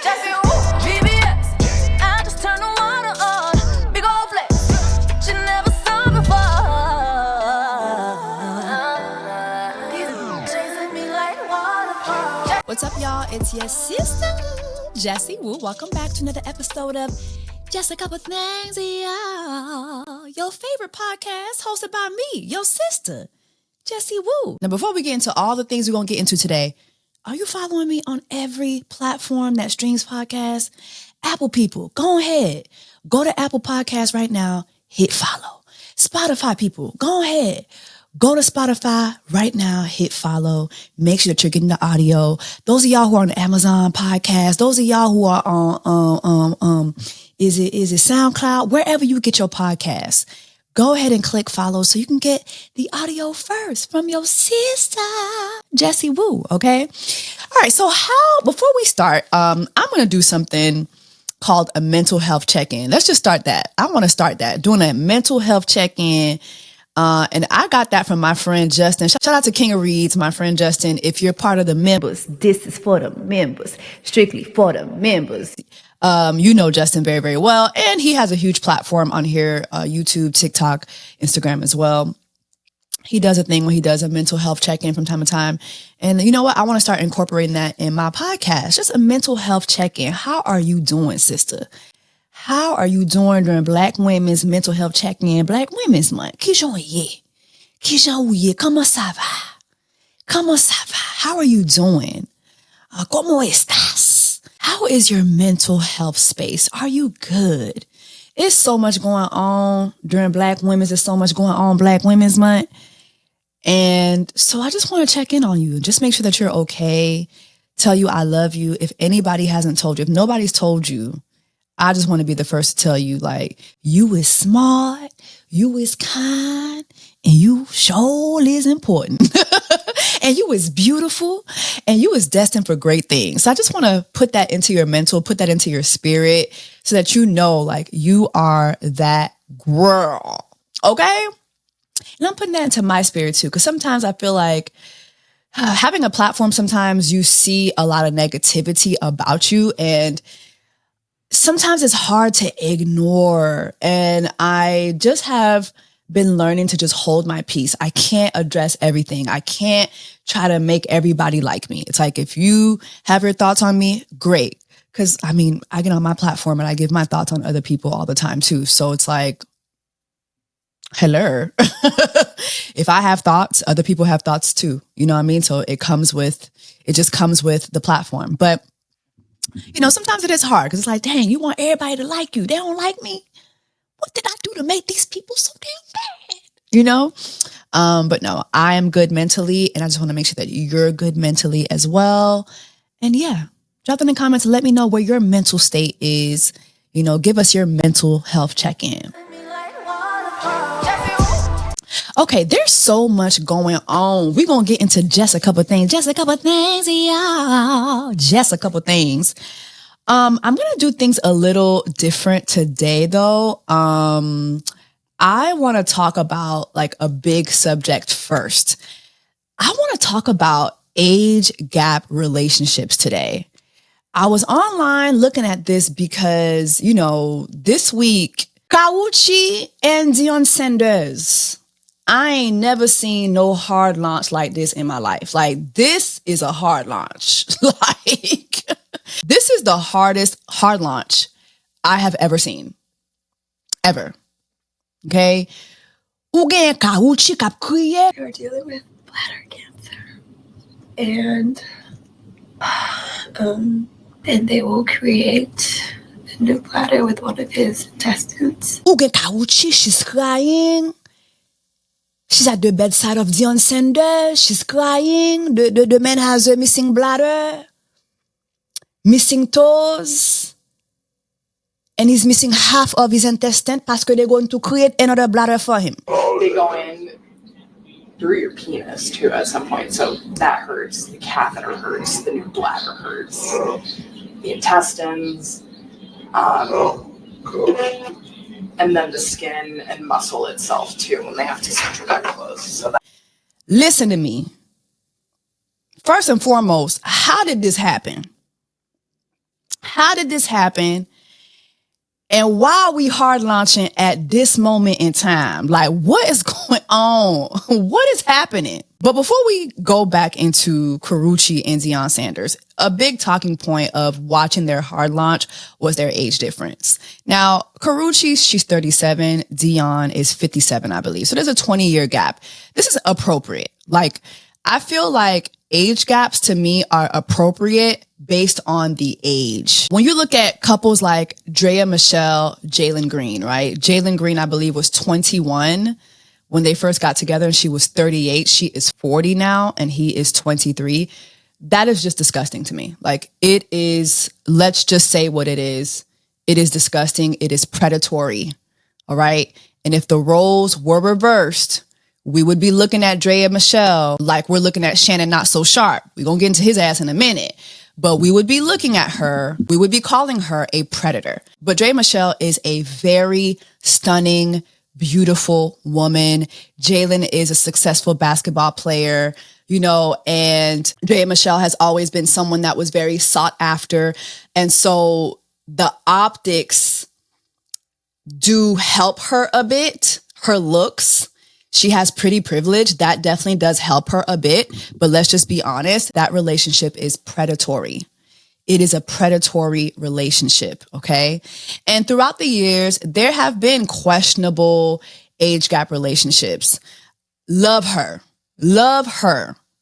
Jessie, woo, BBS. I just turn the water on. Big old flex. She never saw before. Chasing me like waterfall. What's up, y'all? It's your sister, Jessie Woo. Welcome back to another episode of Just a Couple Things, y'all. Your favorite podcast hosted by me, your sister, Jessie Woo. Now, before we get into all the things we're going to get into today, are you following me on every platform that streams podcasts? Apple people, go ahead. Go to Apple Podcasts right now. Hit follow. Spotify people, go ahead. Go to Spotify right now, hit follow. Make sure that you're getting the audio. Those of y'all who are on the Amazon podcast, those of y'all who are on is it SoundCloud, wherever you get your podcasts, go ahead and click follow so you can get the audio first from your sister, Jessie Woo, okay? All right, so before we start, I'm going to do something called a mental health check-in. Let's just start that. I want to start that, doing a mental health check-in. And I got that from my friend Justin. Shout out to King of Reads, my friend Justin. If you're part of the members, this is for the members, strictly for the members. You know Justin very, very well. And he has a huge platform on here, YouTube, TikTok, Instagram as well. He does a thing when he does a mental health check-in from time to time. And you know what? I want to start incorporating that in my podcast. Just a mental health check-in. How are you doing, sister? How are you doing during Black Women's Mental Health Check-In, Black Women's Month? Comment ça va? Comment ça va? How are you doing? ¿Cómo estás? How is your mental health space? Are you good? It's so much going on during Black Women's. There's so much going on Black Women's Month. And so I just want to check in on you. Just make sure that you're okay. Tell you I love you. If anybody hasn't told you, if nobody's told you, I just want to be the first to tell you, like, you is smart, you is kind, and you sure is important. And you is beautiful, and you is destined for great things. So I just want to put that into your mental, put that into your spirit so that you know, like, you are that girl. Okay? And I'm putting that into my spirit too, because sometimes I feel like having a platform, sometimes you see a lot of negativity about you, and sometimes it's hard to ignore. And I just have been learning to just hold my peace. I can't address everything. I can't try to make everybody like me. It's like, if you have your thoughts on me, great. Because I mean, I get on my platform and I give my thoughts on other people all the time too. So it's like, hello. If I have thoughts, other people have thoughts too. You know what I mean? So it just comes with the platform. But you know, sometimes it is hard because it's like, dang, you want everybody to like you. They don't like me. What did I do to make these people so damn bad? You know? But no, I am good mentally, and I just want to make sure that you're good mentally as well. And yeah, drop them in the comments and let me know where your mental state is. You know, give us your mental health check-in. Okay, there's so much going on. We're going to get into just a couple things. Just a couple things, y'all. Just a couple things. I'm going to do things a little different today, though. I want to talk about like a big subject first. I want to talk about age gap relationships today. I was online looking at this because, you know, this week, Karrueche and Deion Sanders. I ain't never seen no hard launch like this in my life. Like, this is a hard launch. Like, this is the hardest hard launch I have ever seen. Ever. Okay? You're dealing with bladder cancer. And then they will create a new bladder with one of his intestines. She's crying. She's at the bedside of Deion Sanders. She's crying. The man has a missing bladder, missing toes, and he's missing half of his intestine because they're going to create another bladder for him. They go in through your penis too at some point, so that hurts. The catheter hurts. The new bladder hurts. The intestines. And then the skin and muscle itself too when they have to suture that close. So Listen to me. First and foremost, how did this happen? How did this happen? And why are we hard launching at this moment in time? Like, what is going on? What is happening? But before we go back into Karrueche and Deion Sanders, a big talking point of watching their hard launch was their age difference. Now, Karrueche, she's 37. Deion is 57, I believe. So there's a 20-year gap. This is appropriate. Like, I feel like age gaps to me are appropriate based on the age. When you look at couples like Drea Michelle, Jalen Green, right? Jalen Green, I believe, was 21 when they first got together, and she was 38. She is 40 now, and he is 23. That is just disgusting to me. Like, it is, let's just say what it is. It is disgusting. It is predatory. All right. And if the roles were reversed, we would be looking at Drea Michelle like we're looking at Shannon Not So Sharpe. We're going to get into his ass in a minute. But we would be looking at her, we would be calling her a predator. But Drea Michelle is a very stunning, beautiful woman. Jalen is a successful basketball player, you know, and Drea Michelle has always been someone that was very sought after. And so the optics do help her a bit, her looks. She has pretty privilege. That definitely does help her a bit. But let's just be honest, that relationship is predatory. It is a predatory relationship, okay? And throughout the years, there have been questionable age gap relationships. Love her,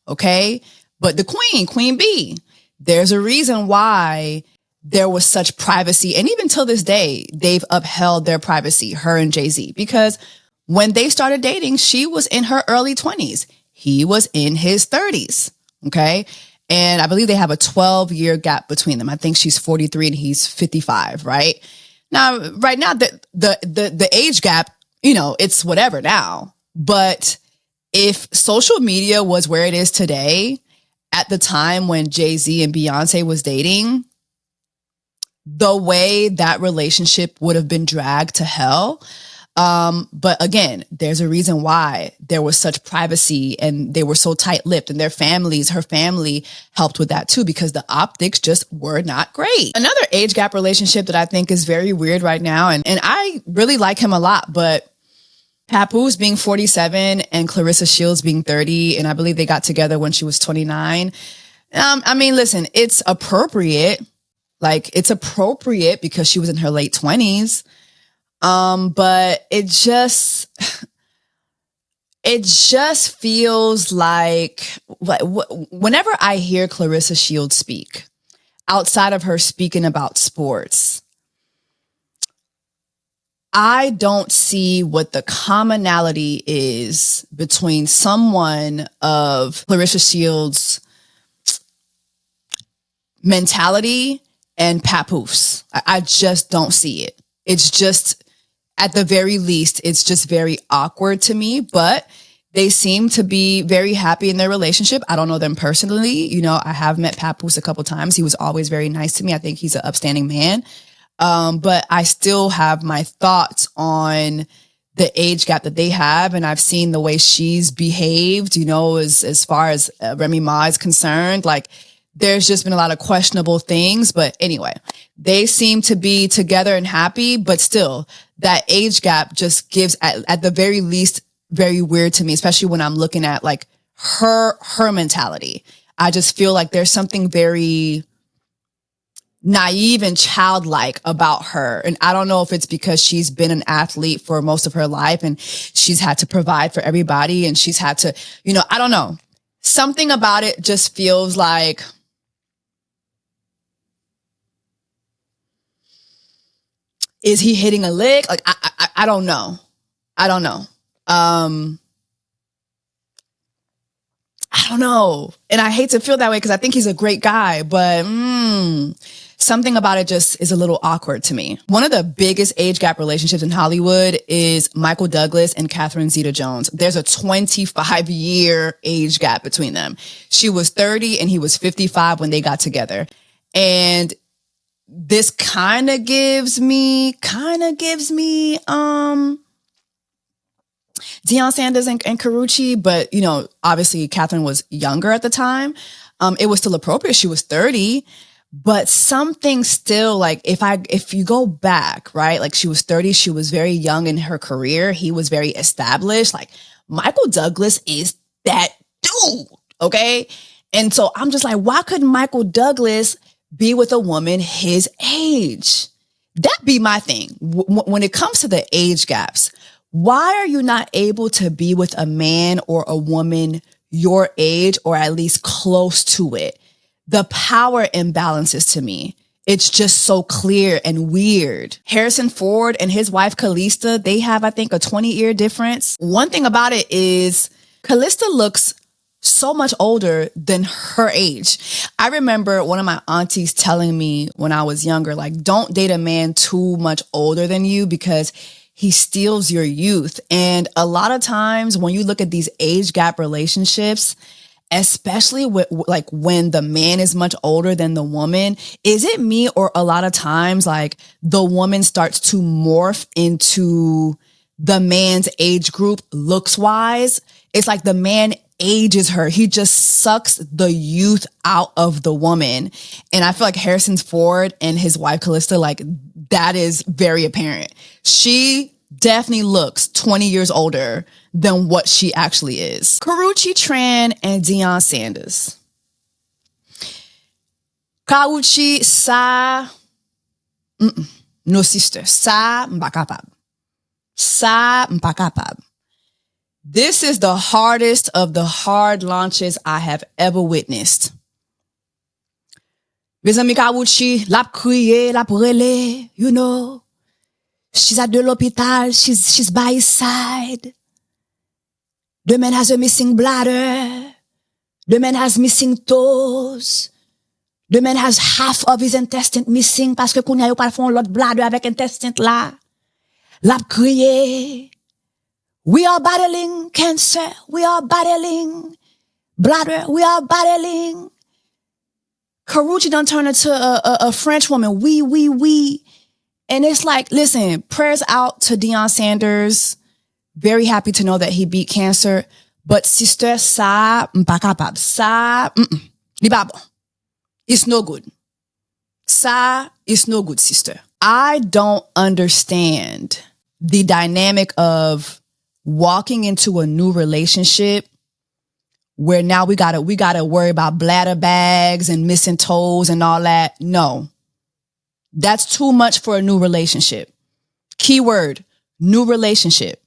okay? But the Queen B, there's a reason why there was such privacy. And even till this day, they've upheld their privacy, her and Jay-Z, because when they started dating, she was in her early 20s. He was in his 30s, okay? And I believe they have a 12-year gap between them. I think she's 43 and he's 55, right? Now, right now, the age gap, you know, it's whatever now. But if social media was where it is today, at the time when Jay-Z and Beyonce was dating, the way that relationship would have been dragged to hell. But again, there's a reason why there was such privacy and they were so tight-lipped, and her family helped with that too, because the optics just were not great. Another age gap relationship that I think is very weird right now, and I really like him a lot, but Papoose being 47 and Clarissa Shields being 30, and I believe they got together when she was 29. I mean, listen, it's appropriate. Like, it's appropriate because she was in her late 20s. But it just feels like whenever I hear Clarissa Shields speak, outside of her speaking about sports, I don't see what the commonality is between someone of Clarissa Shields' mentality and Papoose. I just don't see it. It's just, at the very least, it's just very awkward to me, but they seem to be very happy in their relationship. I don't know them personally. You know, I have met Papoose a couple times. He was always very nice to me. I think he's an upstanding man. But I still have my thoughts on the age gap that they have. And I've seen the way she's behaved, you know, as far as Remy Ma is concerned. Like, there's just been a lot of questionable things. But anyway, they seem to be together and happy, but still that age gap just gives, at the very least, very weird to me, especially when I'm looking at like her mentality. I just feel like there's something very naive and childlike about her. And I don't know if it's because she's been an athlete for most of her life and she's had to provide for everybody and she's had to, you know, I don't know. Something about it just feels like, is he hitting a lick? Like, I don't know. I don't know. I don't know. And I hate to feel that way because I think he's a great guy, but something about it just is a little awkward to me. One of the biggest age gap relationships in Hollywood is Michael Douglas and Catherine Zeta-Jones. There's a 25-year age gap between them. She was 30 and he was 55 when they got together. And this kind of gives me Deion Sanders and Karrueche, but you know, obviously Catherine was younger at the time. It was still appropriate. She was 30, But something still, like, if you go back, right? Like, she was 30, she was very young in her career. He was very established. Like, Michael Douglas is that dude, okay? And so I'm just like, why couldn't Michael Douglas be with a woman his age? That'd be my thing. When it comes to the age gaps, why are you not able to be with a man or a woman your age, or at least close to it? The power imbalances to me. It's just so clear and weird. Harrison Ford and his wife, Callista, they have, I think, a 20-year difference. One thing about it is Callista looks so much older than her age. I remember one of my aunties telling me when I was younger, like, don't date a man too much older than you because he steals your youth. And a lot of times when you look at these age gap relationships, especially with, like, when the man is much older than the woman, is it me, or a lot of times like the woman starts to morph into the man's age group looks wise? It's like the man ages her. He just sucks the youth out of the woman. And I feel like Harrison Ford and his wife Callista, like, that is very apparent. She definitely looks 20 years older than what she actually is. Karrueche, Tran, and Deion Sanders. Karrueche, sa, no sister, sa mbakapab. Sa mbakapab. This is the hardest of the hard launches I have ever witnessed. Mes amis Karrueche, lap kriye, lap rele, you know. She's at the l'hôpital, she's by his side. The man has a missing bladder. The man has missing toes. The man has half of his intestine missing parce que kounya yo pa fon l'autre bladder avec intestine là. Lap kriye. We are battling cancer. We are battling bladder. We are battling. Karrueche done turned into a French woman. We. And it's like, listen, prayers out to Deion Sanders. Very happy to know that he beat cancer. But sister, sa mpakapab. Sa, libabo. It's no good. Sa, it's no good, sister. I don't understand the dynamic of walking into a new relationship where now we gotta worry about bladder bags and missing toes and all that. No, that's too much for a new relationship. Keyword, new relationship.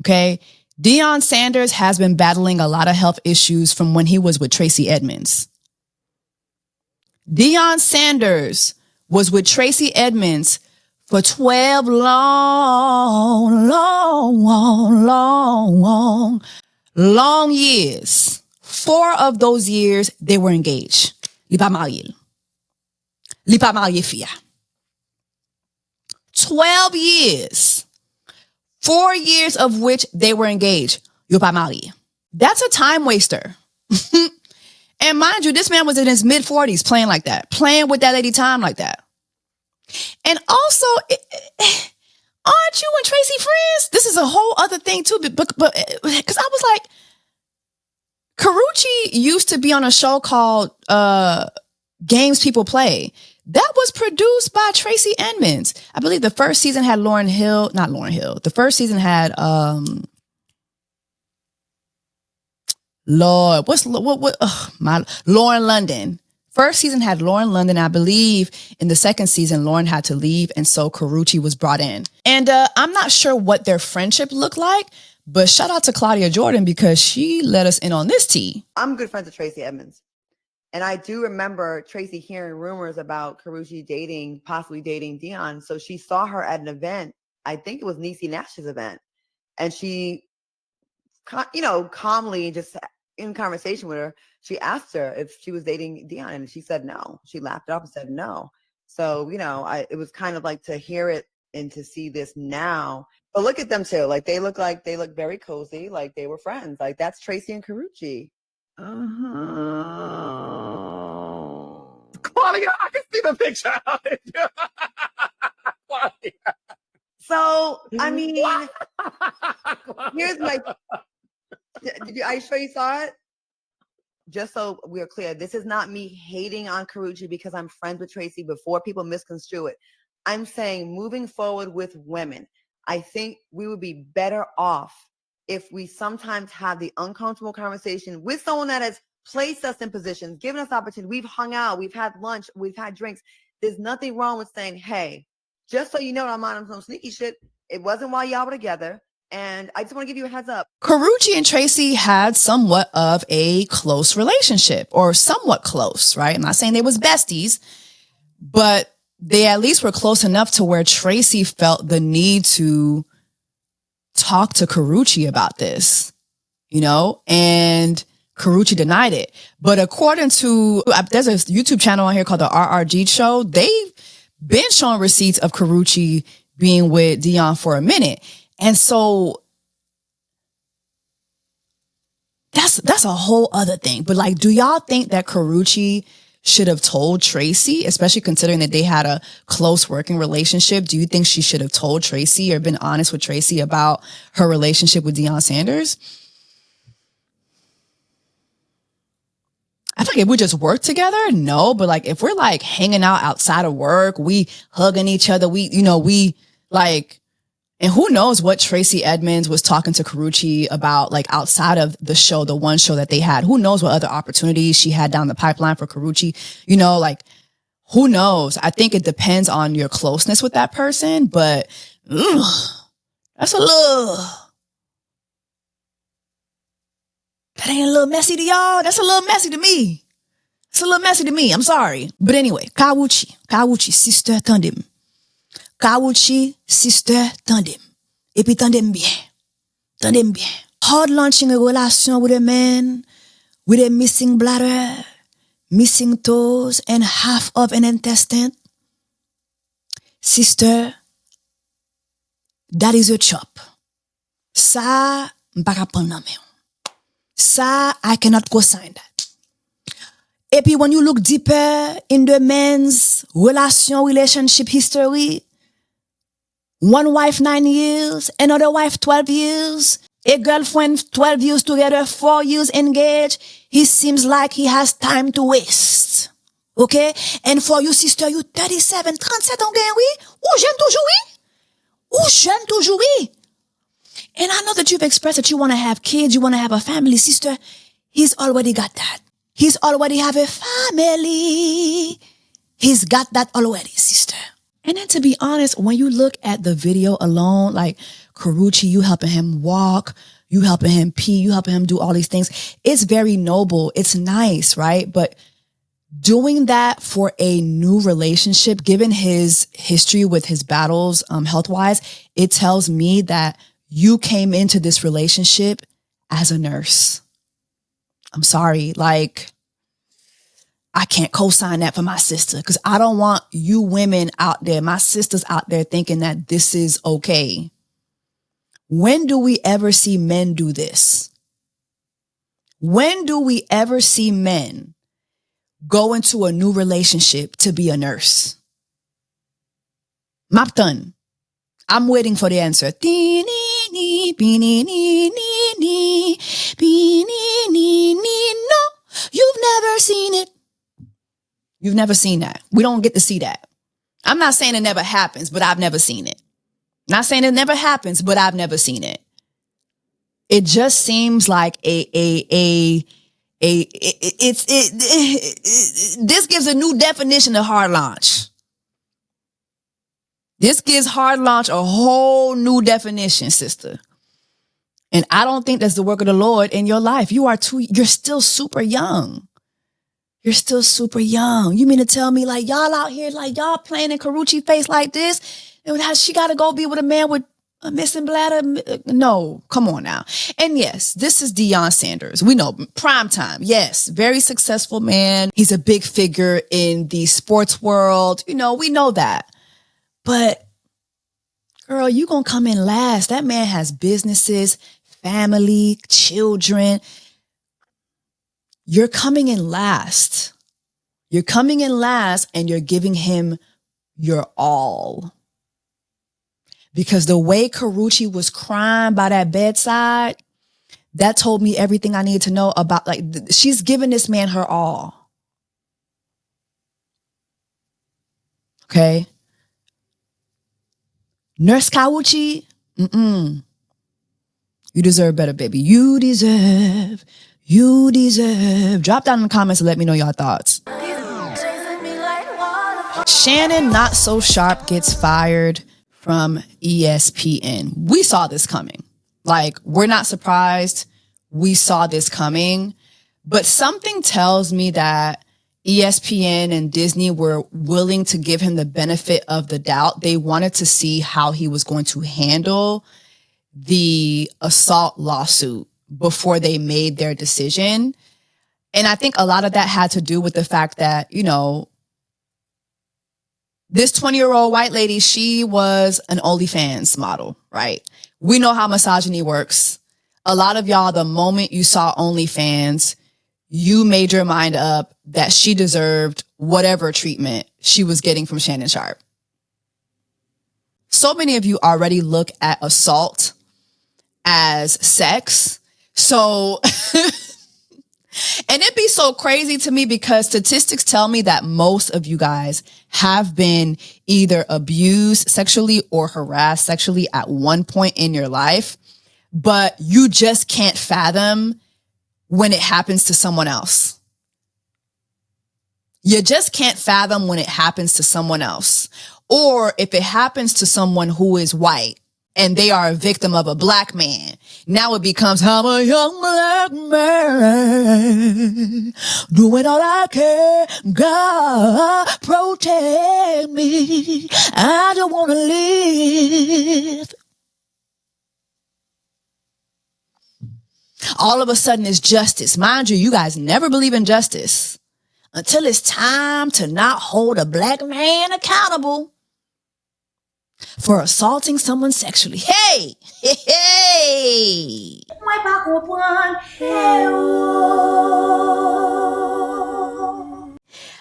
Okay. Deion Sanders has been battling a lot of health issues from when he was with Tracy Edmonds. Deion Sanders was with Tracy Edmonds for 12 long years. 4 of those years, they were engaged. Li pa marié. Li pa marié fia. 12 years. 4 years of which they were engaged. Yo pa marié. That's a time waster. And mind you, this man was in his mid-40s playing like that. Playing with that lady time like that. And also, aren't you and Tracy friends? This is a whole other thing too, but because I was like, Karrueche used to be on a show called Games People Play. That was produced by Tracy Edmonds. I believe the first season had not Lauryn Hill. The first season had Lauren London. First season had Lauren London. I believe in the second season, Lauren had to leave. And so Karrueche was brought in. And I'm not sure what their friendship looked like, but shout out to Claudia Jordan because she let us in on this tea. I'm good friends with Tracy Edmonds. And I do remember Tracy hearing rumors about Karrueche possibly dating Deion. So she saw her at an event. I think it was Niecy Nash's event. And she, calmly, just in conversation with her, she asked her if she was dating Deion, and she said no. She laughed it off and said no. So, it was kind of like to hear it and to see this now. But look at them too. Like they look very cozy, like they were friends. Like that's Tracy and Karrueche. Claudia, I can see the picture of it. Claudia. So, I mean, here's my... Are you sure you saw it? just so we're clear, this is not me hating on Karrueche because I'm friends with Tracy before people misconstrue it. I'm saying moving forward with women, I think we would be better off if we sometimes have the uncomfortable conversation with someone that has placed us in positions, given us opportunity. We've hung out, we've had lunch, we've had drinks. There's nothing wrong with saying, hey, just so you know, I'm on some sneaky shit. It wasn't while y'all were together. And I just want to give you a heads up. Karrueche and Tracy had somewhat of a close relationship, or somewhat close, right? I'm not saying they was besties, but they at least were close enough to where Tracy felt the need to talk to Karrueche about this, you know, and Karrueche denied it. But according to, there's a YouTube channel on here called the RRG Show. They've been showing receipts of Karrueche being with Deion for a minute. And so that's a whole other thing. But like, do y'all think that Karrueche should have told Tracy, especially considering that they had a close working relationship? Do you think she should have told Tracy or been honest with Tracy about her relationship with Deion Sanders? I feel like if we just work together, no. But like, if we're like hanging out outside of work, we hugging each other, we like, and who knows what Tracy Edmonds was talking to Karrueche about, like outside of the show, the one show that they had. Who knows what other opportunities she had down the pipeline for Karrueche? You know, like, who knows? I think it depends on your closeness with that person, but that's a little, that ain't a little messy to y'all. That's a little messy to me. It's a little messy to me. I'm sorry. But anyway, Karrueche, sister, tandem. Karrueche, sister, tandem. Et puis tandem bien. Tandem bien. Hard launching a relation with a man with a missing bladder, missing toes, and half of an intestine. Sister, that is a chop. Ça, m'pa prendre nan men. Ça, I cannot co-sign that. Et puis when you look deeper in the man's relationship history, one wife 9 years, another wife 12 years, a girlfriend 12 years together, 4 years engaged. He seems like he has time to waste. Okay? And for you, sister, you 37, 37 ans, oui? Ou jeune toujours, oui? Ou jeune toujours, oui? And I know that you've expressed that you want to have kids, you want to have a family, sister. He's already got that. He's already have a family. He's got that already, sister. And then to be honest, when you look at the video alone, like Karrueche, you helping him walk, you helping him pee, you helping him do all these things. It's very noble. It's nice, right? But doing that for a new relationship, given his history with his battles, health-wise, it tells me that you came into this relationship as a nurse. I'm sorry. Like, I can't co-sign that for my sister because I don't want you women out there, my sisters out there, thinking that this is okay. When do we ever see men do this? When do we ever see men go into a new relationship to be a nurse? Mapton. I'm waiting for the answer. No, you've never seen it. You've never seen that. We don't get to see that. I'm not saying it never happens, but I've never seen it. Not saying it never happens, but I've never seen it. It just seems like this gives a new definition of hard launch. This gives hard launch a whole new definition, sister. And I don't think that's the work of the Lord in your life. You're still super young. You're still super young. You mean to tell me like y'all out here, like y'all playing in Karrueche face like this? And how she got to go be with a man with a missing bladder? No, come on now. And yes, this is Deion Sanders. We know, prime time. Yes, very successful man. He's a big figure in the sports world. You know, we know that. But girl, you gonna come in last. That man has businesses, family, children. You're coming in last. You're coming in last and you're giving him your all. Because the way Karrueche was crying by that bedside, that told me everything I needed to know about, like, she's given this man her all. Okay. Nurse Karrueche, you deserve better, baby. You deserve. Drop down in the comments and let me know your thoughts. Shannon Not So Sharpe gets fired from ESPN. We saw this coming. Like, we're not surprised. We saw this coming. But something tells me that ESPN and Disney were willing to give him the benefit of the doubt. They wanted to see how he was going to handle the assault lawsuit before they made their decision. And I think a lot of that had to do with the fact that, you know, this 20-year-old white lady, she was an OnlyFans model, right? We know how misogyny works. A lot of y'all, the moment you saw OnlyFans, you made your mind up that she deserved whatever treatment she was getting from Shannon Sharpe. So many of you already look at assault as sex. So, and it'd be so crazy to me because statistics tell me that most of you guys have been either abused sexually or harassed sexually at one point in your life, but you just can't fathom when it happens to someone else. You just can't fathom when it happens to someone else. Or if it happens to someone who is white and they are a victim of a black man, now it becomes, I'm a young black man doing all I can. God, protect me. I don't want to live. All of a sudden it's justice. Mind you, you guys never believe in justice until it's time to not hold a black man accountable for assaulting someone sexually. Hey!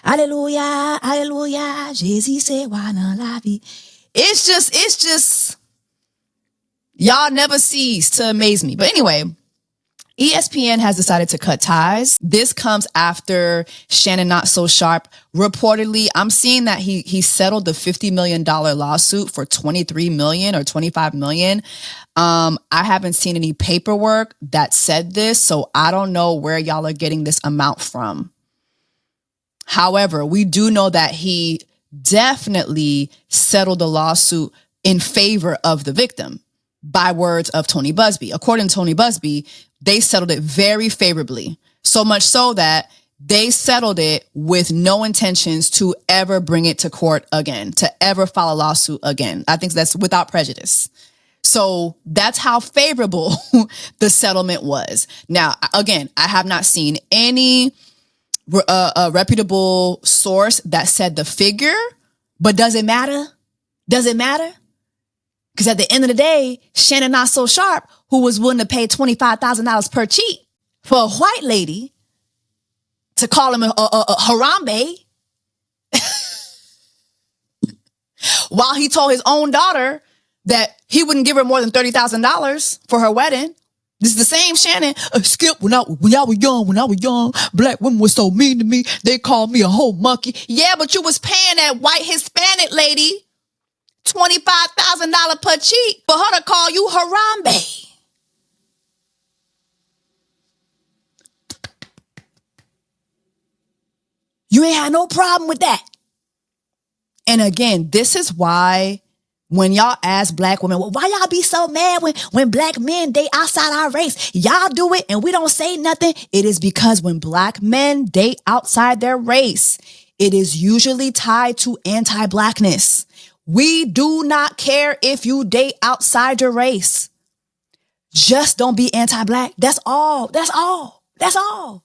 Hallelujah, hallelujah. Jessie said, why not la vie? It's just, y'all never cease to amaze me. But anyway, ESPN has decided to cut ties. This comes after Shannon Not So Sharpe. Reportedly, I'm seeing that he settled the $50 million lawsuit for $23 million or $25 million. I haven't seen any paperwork that said this, so I don't know where y'all are getting this amount from. However, we do know that he definitely settled the lawsuit in favor of the victim, by words of Tony Busby. According to Tony Busby, they settled it very favorably. So much so that they settled it with no intentions to ever bring it to court again, to ever file a lawsuit again. I think that's without prejudice. So that's how favorable the settlement was. Now, again, I have not seen any reputable source that said the figure, but does it matter? Does it matter? Because at the end of the day, Shannon Not So Sharpe, who was willing to pay $25,000 per cheat for a white lady to call him a Harambe, while he told his own daughter that he wouldn't give her more than $30,000 for her wedding. This is the same Shannon. Skip, when I was young, black women were so mean to me. They called me a whole monkey. Yeah, but you was paying that white Hispanic lady $25,000 per cheat for her to call you Harambe. You ain't had no problem with that. And again, this is why when y'all ask black women, well, why y'all be so mad when black men date outside our race? Y'all do it and we don't say nothing. It is because when black men date outside their race, it is usually tied to anti-blackness. We do not care if you date outside your race. Just don't be anti-black. That's all. That's all. That's all.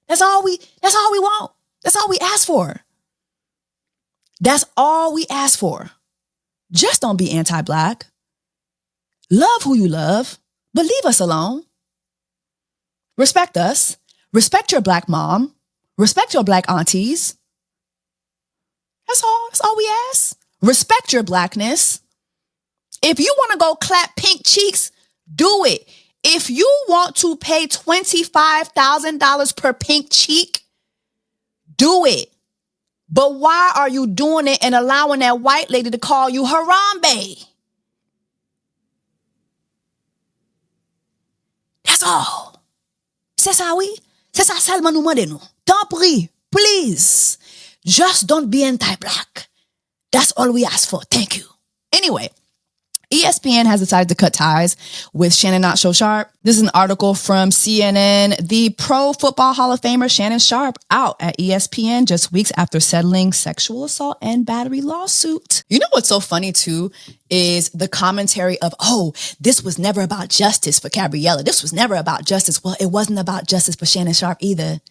That's all we want. That's all we ask for. That's all we ask for. Just don't be anti-black. Love who you love, but leave us alone. Respect us. Respect your black mom. Respect your black aunties. That's all. That's all we ask. Respect your blackness. If you want to go clap pink cheeks, do it. If you want to pay $25,000 per pink cheek, do it. But why are you doing it and allowing that white lady to call you Harambe? That's all. C'est ça, oui? C'est ça seulement nous demandons. Tant pis, please. Just don't be anti-black. That's all we ask for. Thank you. Anyway, ESPN has decided to cut ties with Shannon Sharpe. This is an article from CNN. The Pro Football Hall of Famer Shannon Sharpe out at ESPN just weeks after settling sexual assault and battery lawsuit. You know what's so funny too is the commentary of, oh, this was never about justice for Gabriella. This was never about justice. Well, it wasn't about justice for Shannon Sharpe either.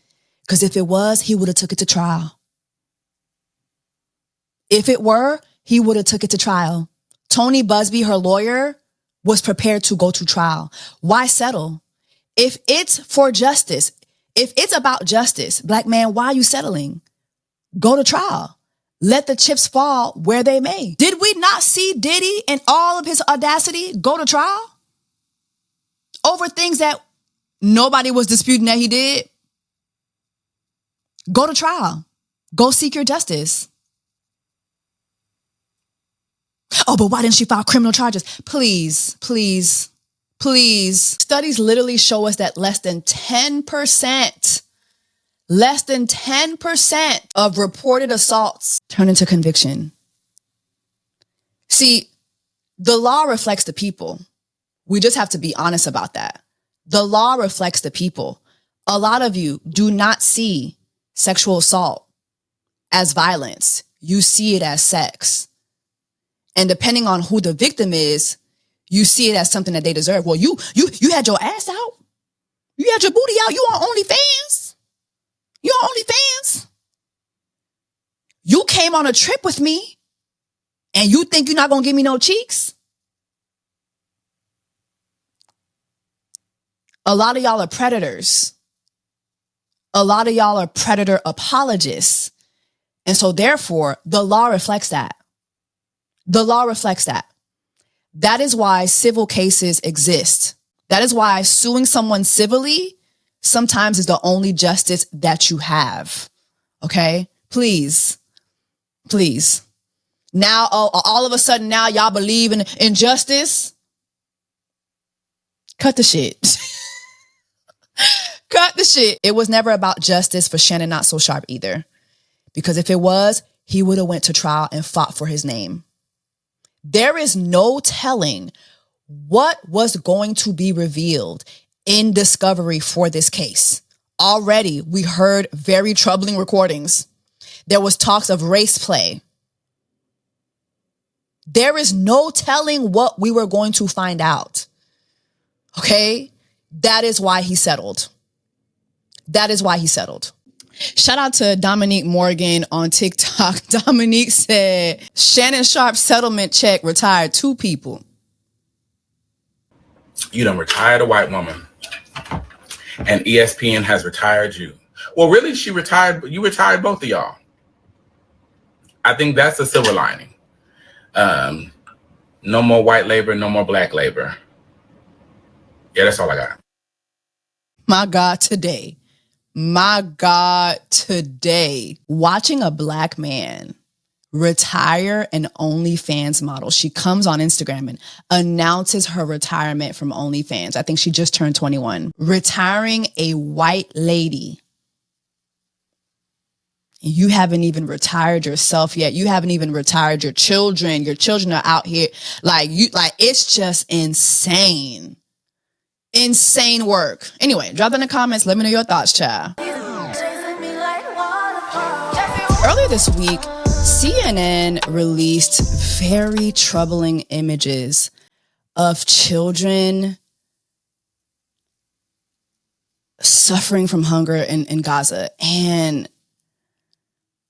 Because if it was, he would have took it to trial. If it were, he would have took it to trial. Tony Busby, her lawyer, was prepared to go to trial. Why settle? If it's for justice, if it's about justice, black man, why are you settling? Go to trial. Let the chips fall where they may. Did we not see Diddy and all of his audacity go to trial over things that nobody was disputing that he did? Go to trial. Go seek your justice. Oh, but why didn't she file criminal charges? Please, please, please. Studies literally show us that less than 10% of reported assaults turn into conviction. See, the law reflects the people. We just have to be honest about that. The law reflects the people. A lot of you do not see sexual assault as violence. You see it as sex. And depending on who the victim is, you see it as something that they deserve. Well, you had your ass out. You had your booty out. You on OnlyFans. You on OnlyFans. You came on a trip with me and you think you're not going to give me no cheeks? A lot of y'all are predators. A lot of y'all are predator apologists. And so therefore, the law reflects that. The law reflects that. That is why civil cases exist. That is why suing someone civilly sometimes is the only justice that you have. Okay? Please. Please. Now, all of a sudden, now y'all believe in justice? Cut the shit. Cut the shit. It was never about justice for Shannon Sharpe either. Because if it was, he would have went to trial and fought for his name. There is no telling what was going to be revealed in discovery for this case. Already, we heard very troubling recordings. There was talks of race play. There is no telling what we were going to find out. Okay? That is why he settled. That is why he settled. Shout out to Dominique Morgan on TikTok. Dominique said, Shannon Sharpe's settlement check retired 2 people. You done retired a white woman. And ESPN has retired you. Well, really, you retired both of y'all. I think that's the silver lining. No more white labor, no more black labor. Yeah, that's all I got. My God, today. Watching a black man retire an OnlyFans model. She comes on Instagram and announces her retirement from OnlyFans. I think she just turned 21. Retiring a white lady. You haven't even retired yourself yet. You haven't even retired your children. Your children are out here. It's just insane. Insane work. Anyway, drop in the comments. Let me know your thoughts, child. Earlier this week, CNN released very troubling images of children suffering from hunger in Gaza. And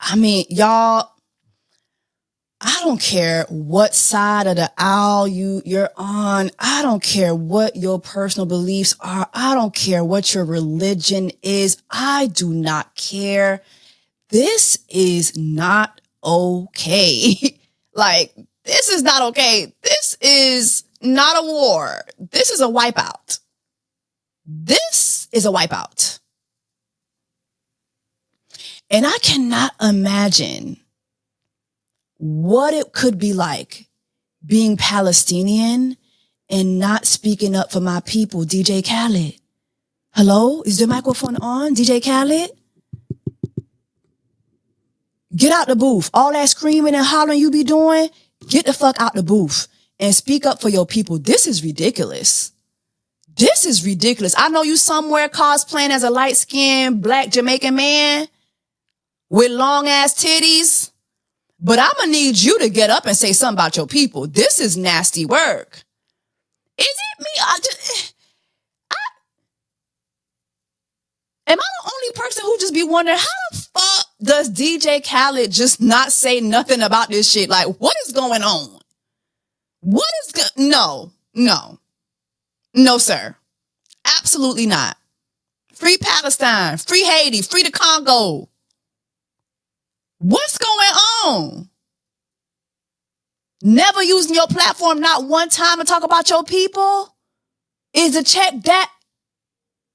I mean, y'all, I don't care what side of the aisle you're on. I don't care what your personal beliefs are. I don't care what your religion is. I do not care. This is not okay. This is not okay. This is not a war. This is a wipeout. This is a wipeout. And I cannot imagine what it could be like being Palestinian and not speaking up for my people. DJ Khaled. Hello? Is the microphone on? DJ Khaled? Get out the booth. All that screaming and hollering you be doing, get the fuck out the booth and speak up for your people. This is ridiculous. This is ridiculous. I know you somewhere cosplaying as a light-skinned black Jamaican man with long-ass titties, but I'm going to need you to get up and say something about your people. This is nasty work. Is it me? Am I the only person who just be wondering, how the fuck does DJ Khaled just not say nothing about this shit? Like, what is going on? What is No, sir. Absolutely not. Free Palestine, free Haiti, free the Congo. What's going on? Never using your platform not one time to talk about your people? Is the check that?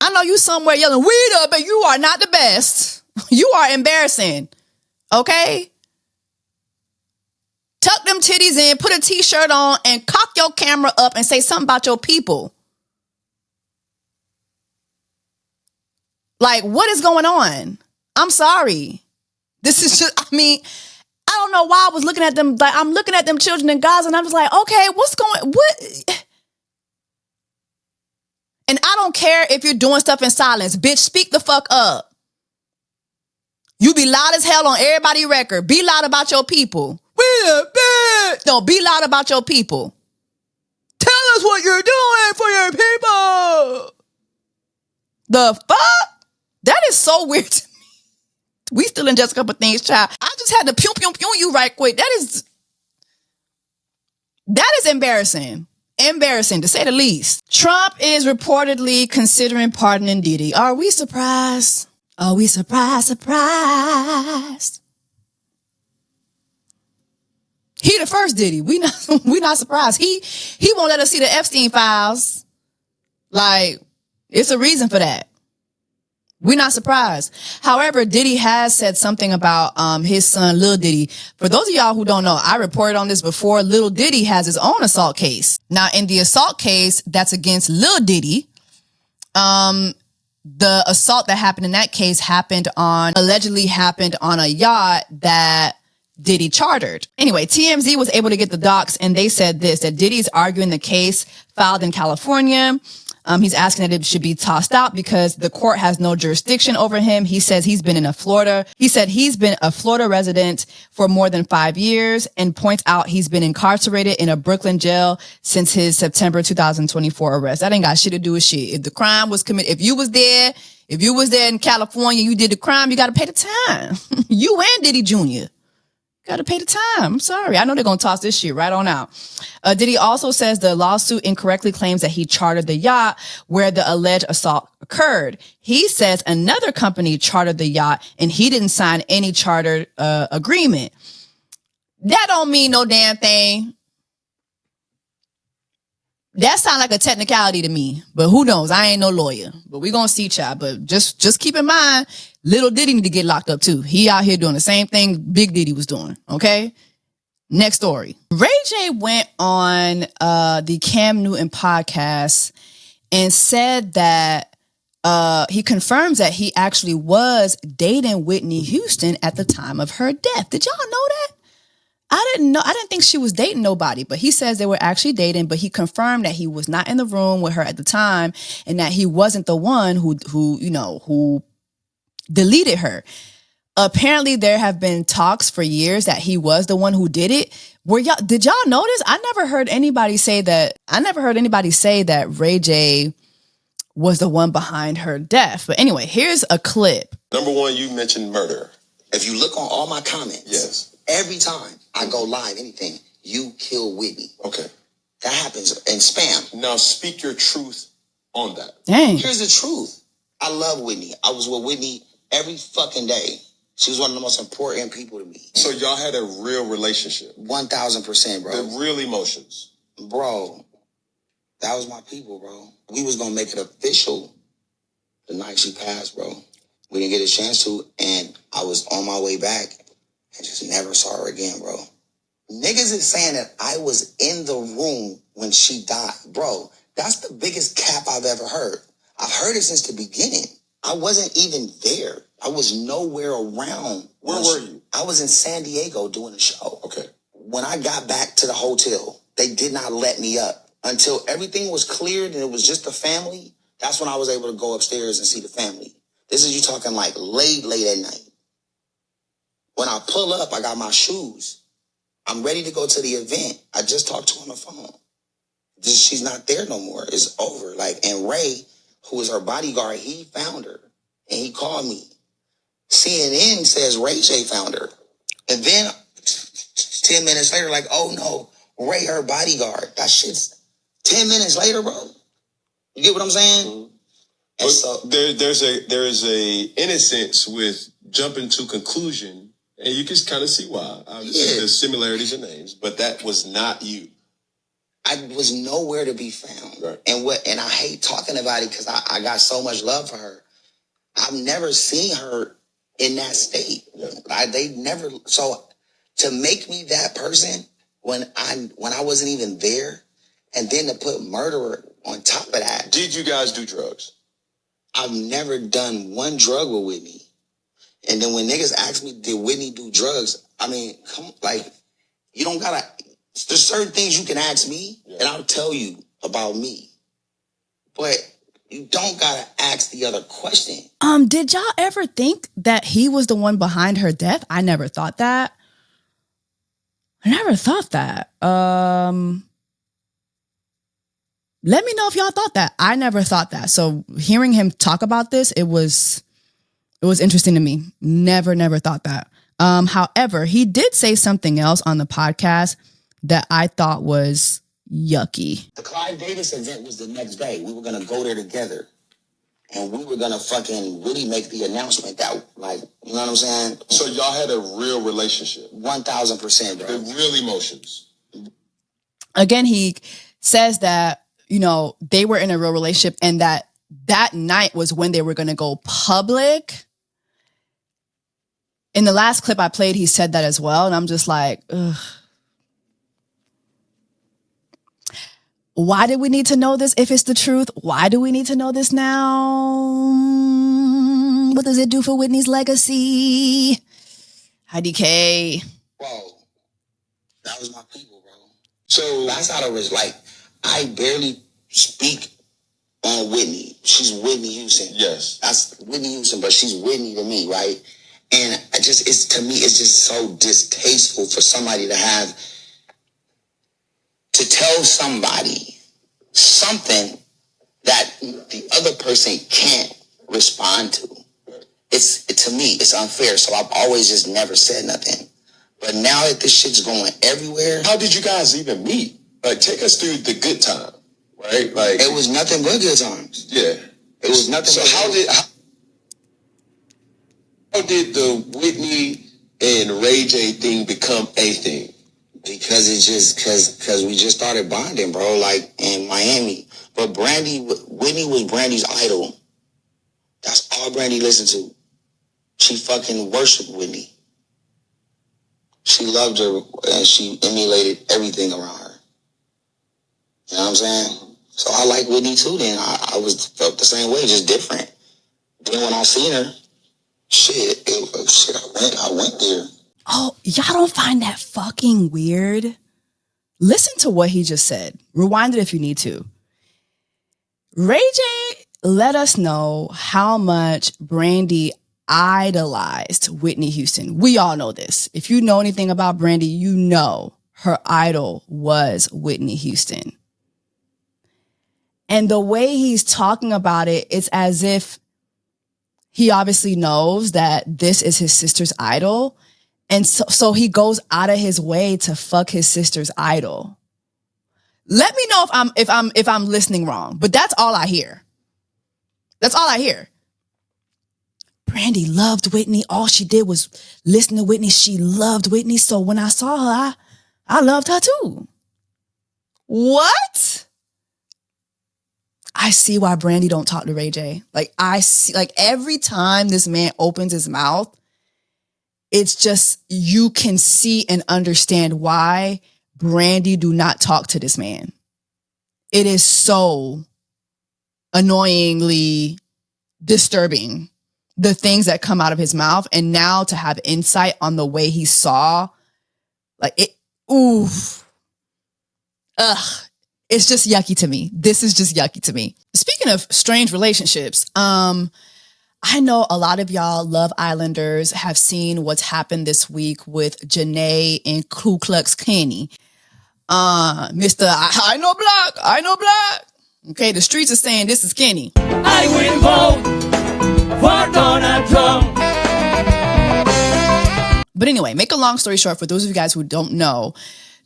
I know you somewhere yelling, "We up," but you are not the best. You are embarrassing. Okay? Tuck them titties in, put a t-shirt on, and cock your camera up and say something about your people. Like, what is going on? I'm sorry. This is just, I don't know why I was looking at them. Like, I'm looking at them children in Gaza, and I was like, okay, what? And I don't care if you're doing stuff in silence. Bitch, speak the fuck up. You be loud as hell on everybody's record. Be loud about your people. No, be loud about your people. Tell us what you're doing for your people. The fuck? That is so weird to me. We still in Just a Couple Things, child. I just had to pew you right quick. That is embarrassing. Embarrassing, to say the least. Trump is reportedly considering pardoning Diddy. Are we surprised? Are we surprised? He the first Diddy. We not surprised. He won't let us see the Epstein files. Like, it's a reason for that. We're not surprised. However, Diddy has said something about his son, Lil Diddy. For those of y'all who don't know, I reported on this before. Lil Diddy has his own assault case. Now, in the assault case that's against Lil Diddy, the assault that happened in that case allegedly happened on a yacht that Diddy chartered. Anyway, TMZ was able to get the docs, and they said this, that Diddy's arguing the case filed in California. He's asking that it should be tossed out because the court has no jurisdiction over him. He says he's been a Florida resident for more than 5 years, and points out he's been incarcerated in a Brooklyn jail since his September 2024 arrest. That ain't got shit to do with shit. If the crime was committed, if you was there in California, you did the crime, you got to pay the time. You and Diddy Jr. got to pay the time. I'm sorry. I know they're going to toss this shit right on out. Diddy also says the lawsuit incorrectly claims that he chartered the yacht where the alleged assault occurred. He says another company chartered the yacht and he didn't sign any charter agreement. That don't mean no damn thing. That sounds like a technicality to me, but who knows? I ain't no lawyer, but we gonna see, child. But just keep in mind, little Diddy need to get locked up too. He out here doing the same thing Big Diddy was doing. Okay. Next story. Ray J went on the Cam Newton podcast and said that he confirms that he actually was dating Whitney Houston at the time of her death. Did y'all know that? I didn't think she was dating nobody, but he says they were actually dating, but he confirmed that he was not in the room with her at the time and that he wasn't the one who deleted her. Apparently there have been talks for years that he was the one who did it. Did y'all notice? I never heard anybody say that Ray J was the one behind her death. But anyway, here's a clip. Number one, you mentioned murder. If you look on all my comments, yes, every time I go live, anything, you kill Whitney. Okay. That happens in spam. Now speak your truth on that. Dang. Here's the truth. I love Whitney. I was with Whitney every fucking day. She was one of the most important people to me. So y'all had a real relationship? 1,000%, bro. The real emotions? Bro, that was my people, bro. We was going to make it official the night she passed, bro. We didn't get a chance to, and I was on my way back and just never saw her again, bro. Niggas is saying that I was in the room when she died. Bro, that's the biggest cap I've ever heard. I've heard it since the beginning. I wasn't even there. I was nowhere around. Where were you? I was in San Diego doing a show. Okay. When I got back to the hotel, they did not let me up until everything was cleared and it was just the family. That's when I was able to go upstairs and see the family. This is you talking like late at night. When I pull up, I got my shoes. I'm ready to go to the event. I just talked to her on the phone. She's not there no more. It's over. And Ray, who was her bodyguard, he found her. And he called me. CNN says Ray J found her. And then 10 minutes later, oh no, Ray, her bodyguard. That shit's 10 minutes later, bro. You get what I'm saying? Mm-hmm. And so there is a innocence with jumping to conclusion, and you can kind of see why. Obviously, there's similarities in names, but that was not you. I was nowhere to be found. Right. And I hate talking about it because I got so much love for her. I've never seen her in that state. Yeah. They never. So to make me that person when I wasn't even there, and then to put murderer on top of that. Did you guys do drugs? I've never done one drug with Whitney. And then when niggas ask me, did Whitney do drugs? I mean, you don't gotta. There's certain things you can ask me, and I'll tell you about me. But you don't gotta ask the other question. Did y'all ever think that he was the one behind her death? I never thought that. Let me know if y'all thought that. I never thought that. So hearing him talk about this, it was interesting to me. Never thought that. However, he did say something else on the podcast that I thought was yucky. The Clive Davis event was the next day. We were going to go there together. And we were going to fucking really make the announcement that, you know what I'm saying? So y'all had a real relationship. 1,000%, bro. With real emotions. Again, he says that, they were in a real relationship and that night was when they were going to go public. In the last clip I played, he said that as well. And I'm just like, ugh. Why do we need to know this if it's the truth? Why do we need to know this now? What does it do for Whitney's legacy? IDK. Bro, that was my people, bro. So that's how it was. I barely speak on Whitney. She's Whitney Houston. Yes. That's Whitney Houston, but she's Whitney to me, right? And to me, it's just so distasteful for somebody to tell somebody something that the other person can't respond to. To me, it's unfair. So I've always just never said nothing. But now that this shit's going everywhere. How did you guys even meet? Take us through the good time, right? It was nothing but good times. Yeah. It was nothing. So how did the Whitney and Ray J thing become a thing? Because because we just started bonding, bro, in Miami. But Whitney was Brandy's idol. That's all Brandy listened to. She fucking worshiped Whitney. She loved her and she emulated everything around her. You know what I'm saying? So I like Whitney too then. I felt the same way, just different. Then when I seen her, I went there. Oh, y'all don't find that fucking weird? Listen to what he just said. Rewind it if you need to. Ray J let us know how much Brandy idolized Whitney Houston. We all know this. If you know anything about Brandy, you know her idol was Whitney Houston. And the way he's talking about it, it's as if he obviously knows that this is his sister's idol. And so he goes out of his way to fuck his sister's idol. Let me know if I'm listening wrong, but that's all I hear. That's all I hear. Brandy loved Whitney. All she did was listen to Whitney. She loved Whitney. So when I saw her, I loved her too. What? I see why Brandy don't talk to Ray J. Like, I see, like, every time this man opens his mouth, it's just, you can see and understand why Brandy do not talk to this man. It is so annoyingly disturbing, the things that come out of his mouth. And now to have insight on the way he saw, like, it, oof. Ugh. It's just yucky to me. This is just yucky to me. Speaking of strange relationships, I know a lot of y'all Love Islanders have seen what's happened this week with Janae and Ku Klux Kenny. Mr. I know black. Okay, the streets are saying this is Kenny. I will vote for Donald Trump. But anyway, make a long story short, for those of you guys who don't know,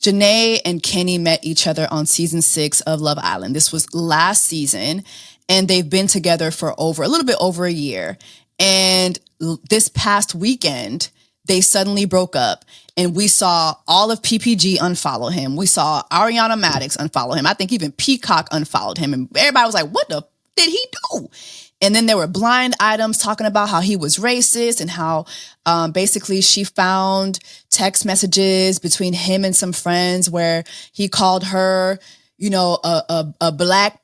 Janae and Kenny met each other on season 6 of Love Island. This was last season, and they've been together for a little bit over a year. And this past weekend, they suddenly broke up, and we saw all of PPG unfollow him. We saw Ariana Madix unfollow him. I think even Peacock unfollowed him, and everybody was like, what the did he do? And then there were blind items talking about how he was racist and how basically she found text messages between him and some friends where he called her, you know, a black,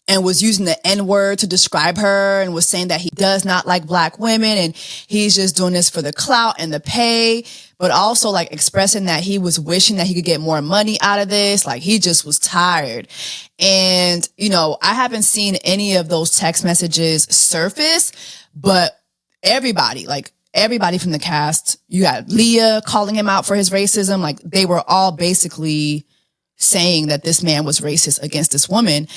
and was using the N-word to describe her, and was saying that he does not like black women and he's just doing this for the clout and the pay, but also like expressing that he was wishing that he could get more money out of this. Like, he just was tired. And, you know, I haven't seen any of those text messages surface, but everybody from the cast, you got Leah calling him out for his racism. Like, they were all basically saying that this man was racist against this woman.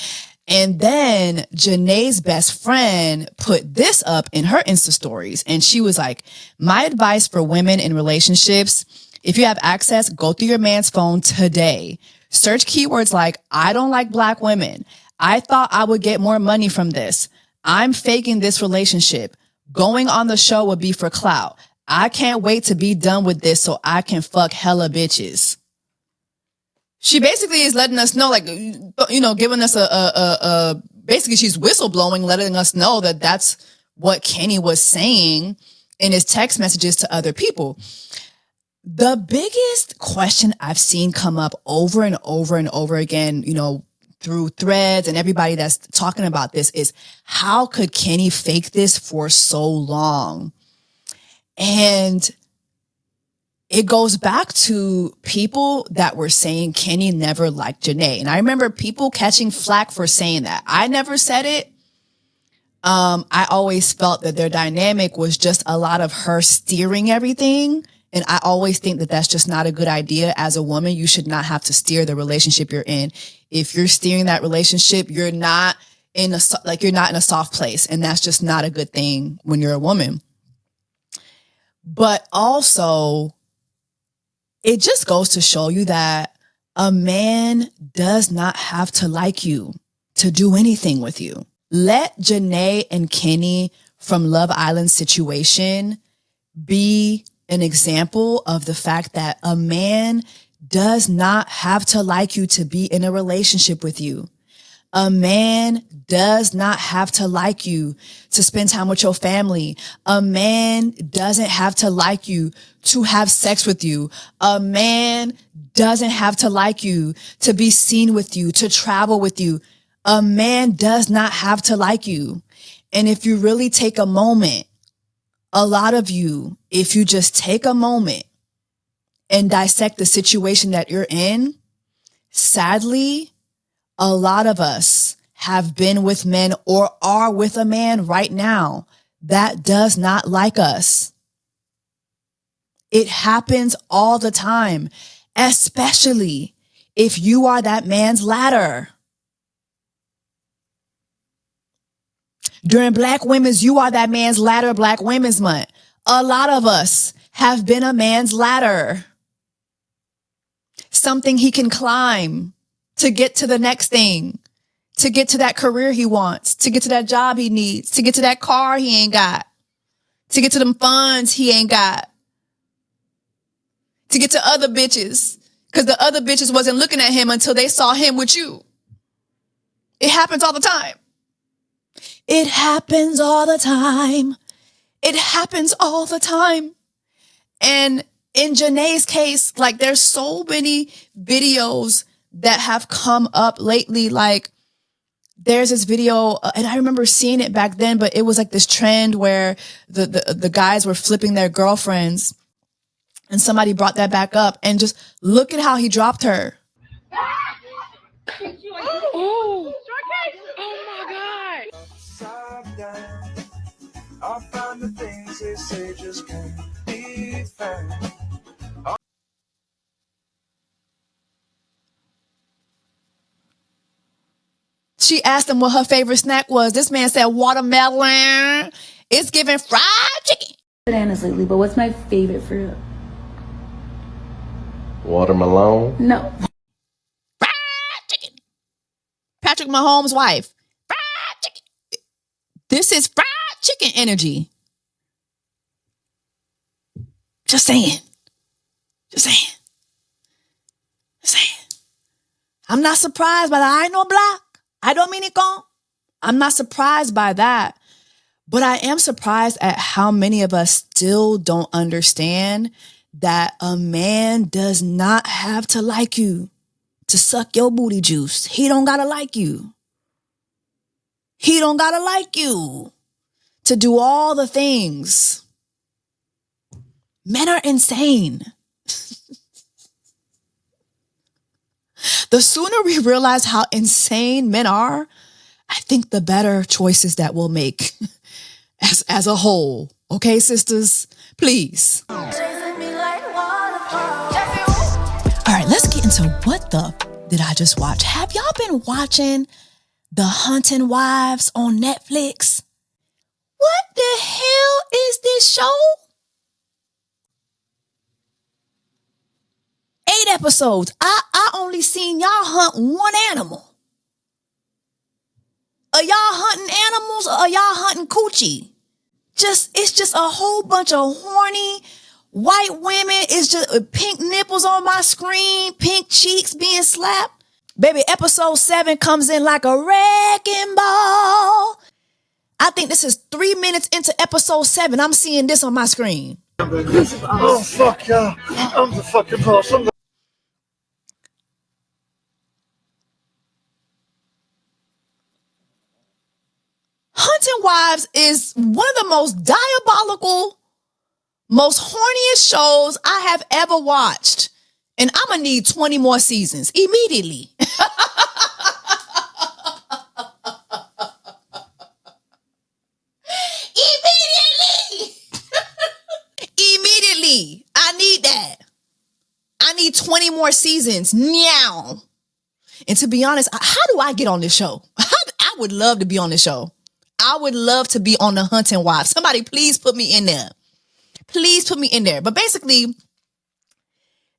And then Janae's best friend put this up in her Insta stories. And she was like, my advice for women in relationships, if you have access, go through your man's phone today. Search keywords like, I don't like black women. I thought I would get more money from this. I'm faking this relationship. Going on the show would be for clout. I can't wait to be done with this so I can fuck hella bitches. She basically is letting us know, like, you know, giving us basically she's whistleblowing, letting us know that that's what Kenny was saying in his text messages to other people. The biggest question I've seen come up over and over and over again, you know, through threads and everybody that's talking about this is, how could Kenny fake this for so long? And it goes back to people that were saying Kenny never liked Janae. And I remember people catching flack for saying that. I never said it. I always felt that their dynamic was just a lot of her steering everything. And I always think that that's just not a good idea. As a woman, you should not have to steer the relationship you're in. If you're steering that relationship, you're not in a soft place. And that's just not a good thing when you're a woman. But also, it just goes to show you that a man does not have to like you to do anything with you. Let Janae and Kenny from Love Island situation be an example of the fact that a man does not have to like you to be in a relationship with you. A man does not have to like you to spend time with your family. A man doesn't have to like you to have sex with you. A man doesn't have to like you to be seen with you, to travel with you. A man does not have to like you. And if you really take a moment, a lot of you, if you just take a moment and dissect the situation that you're in, sadly, a lot of us have been with men or are with a man right now that does not like us. It happens all the time, especially if you are that man's ladder. During Black Women's You Are That Man's Ladder Black Women's Month, a lot of us have been a man's ladder. Something he can climb to get to the next thing, to get to that career he wants, to get to that job he needs, to get to that car he ain't got, to get to them funds he ain't got, to get to other bitches, because the other bitches wasn't looking at him until they saw him with you. It happens all the time. It happens all the time. It happens all the time. And in Janae's case, like there's so many videos that have come up lately. Like there's this video, and I remember seeing it back then, but it was like this trend where the guys were flipping their girlfriends, and somebody brought that back up, and just look at how he dropped her. Oh my God. I'll find the things they say just can't be found. She asked him what her favorite snack was. This man said watermelon. It's giving fried chicken. Bananas lately, but what's my favorite fruit? Watermelon? No. Fried chicken. Patrick Mahomes' wife. Fried chicken. This is fried chicken energy. Just saying. Just saying. Just saying. I'm not surprised by that. I ain't no black. I don't mean it gone. I'm not surprised by that. But I am surprised at how many of us still don't understand that a man does not have to like you to suck your booty juice. He don't gotta like you. He don't gotta like you to do all the things. Men are insane. The sooner we realize how insane men are, I think the better choices that we'll make as a whole. Okay, sisters? Please. All right, let's get into what the did I just watch. Have y'all been watching The Hunting Wives on Netflix? What the hell is this show? 8 episodes. I only seen y'all hunt one animal. Are y'all hunting animals or are y'all hunting coochie? It's just a whole bunch of horny white women. It's just pink nipples on my screen, pink cheeks being slapped. Baby, episode 7 comes in like a wrecking ball. I think this is 3 minutes into episode 7. I'm seeing this on my screen. Oh, fuck yeah. I'm the fucking boss. Hunting Wives is one of the most diabolical, most horniest shows I have ever watched. And I'm going to need 20 more seasons immediately. Immediately. I need that. I need 20 more seasons now. And to be honest, how do I get on this show? I would love to be on this show. I would love to be on The Hunting Wives. Somebody please put me in there. Please put me in there. But basically,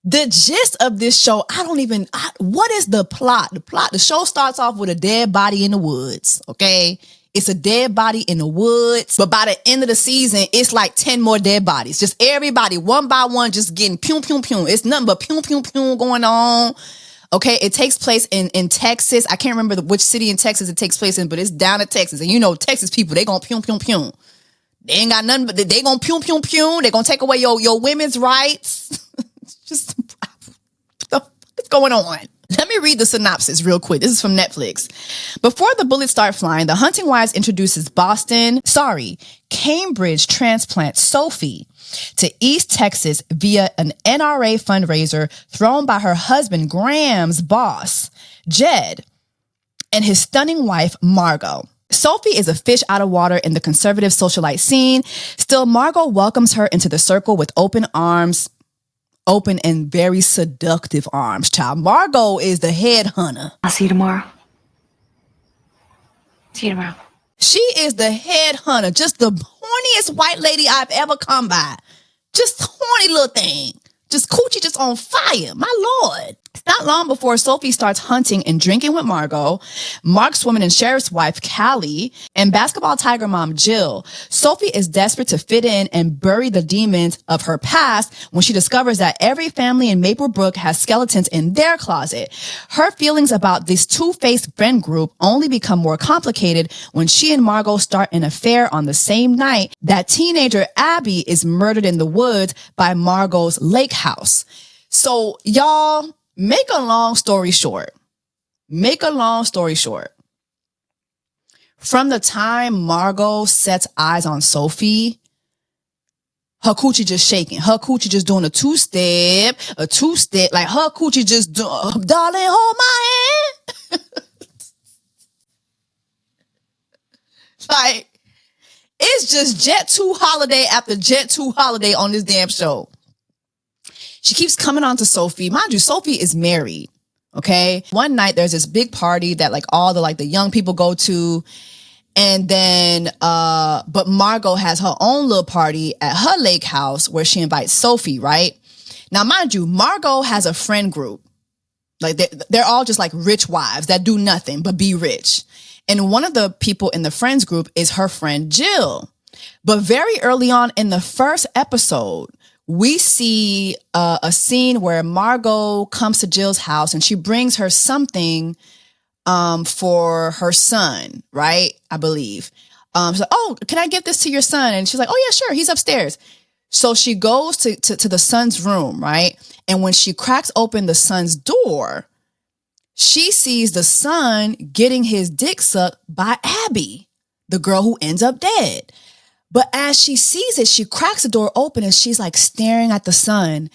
the gist of this show, what is the plot? The show starts off with a dead body in the woods, okay? It's a dead body in the woods. But by the end of the season, it's like 10 more dead bodies. Just everybody, one by one, just getting pew, pew, pew. It's nothing but pew, pew, pew going on. Okay, it takes place in Texas. I can't remember which city in Texas it takes place in, but it's down in Texas. And you know, Texas people, they gonna pew, pew, pew. They ain't got nothing, but they gonna pew, pew, pew. They gonna take away your women's rights. Just, what the fuck is going on? Let me read the synopsis real quick. This is from Netflix. Before the bullets start flying, The Hunting Wives introduces Cambridge transplant Sophie to East Texas via an NRA fundraiser thrown by her husband, Graham's boss, Jed, and his stunning wife, Margot. Sophie is a fish out of water in the conservative socialite scene. Still, Margot welcomes her into the circle with open arms, open and very seductive arms, child. Margot is the head hunter. I'll see you tomorrow. See you tomorrow. She is the head hunter, just the horniest white lady I've ever come by. Just horny little thing. Just coochie just on fire. My Lord. Not long before Sophie starts hunting and drinking with Margot, Markswoman and sheriff's wife Callie, and basketball tiger mom Jill, Sophie is desperate to fit in and bury the demons of her past when she discovers that every family in Maplebrook has skeletons in their closet. Her feelings about this two-faced friend group only become more complicated when she and Margot start an affair on the same night that teenager Abby is murdered in the woods by Margot's lake house. So, y'all, make a long story short. From the time Margot sets eyes on Sophie, her coochie just shaking. Her coochie just doing a two-step. Like her coochie just darling, hold my hand. Like, it's just Jet 2 holiday after Jet 2 holiday on this damn show. She keeps coming on to Sophie. Mind you, Sophie is married. Okay. One night there's this big party that like all the young people go to. And then, but Margot has her own little party at her lake house where she invites Sophie, right? Now, mind you, Margot has a friend group. Like they're all just like rich wives that do nothing but be rich. And one of the people in the friends group is her friend Jill. But very early on in the first episode, we see a scene where Margot comes to Jill's house and she brings her something for her son, right? I believe. She's like, oh, can I give this to your son? And she's like, oh yeah, sure. He's upstairs. So she goes to the son's room, right? And when she cracks open the son's door, she sees the son getting his dick sucked by Abby, the girl who ends up dead. But as she sees it, she cracks the door open and she's like staring at the son.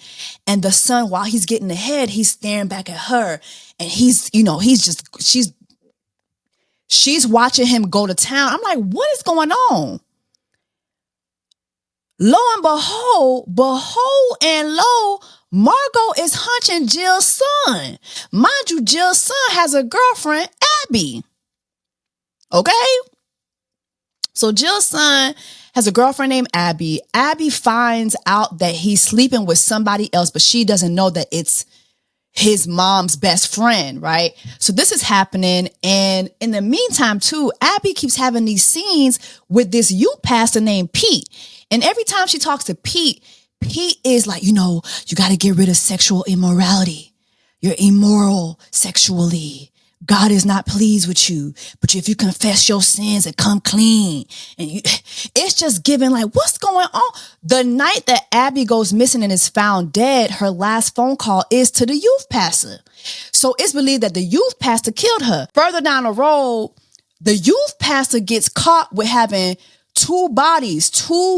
And the son, while he's getting the head, he's staring back at her. And she's watching him go to town. I'm like, what is going on? Lo and behold and lo, Margot is hunching Jill's son. Mind you, Jill's son has a girlfriend, Abby. Okay? So Jill's son has a girlfriend named Abby. Abby finds out that he's sleeping with somebody else, but she doesn't know that it's his mom's best friend, right? So this is happening. And in the meantime, too, Abby keeps having these scenes with this youth pastor named Pete. And every time she talks to Pete, Pete is like, you got to get rid of sexual immorality. You're immoral sexually. God is not pleased with you, but if you confess your sins and come clean, and it's just giving like, what's going on? The night that Abby goes missing and is found dead, her last phone call is to the youth pastor. So it's believed that the youth pastor killed her. Further down the road, the youth pastor gets caught with having two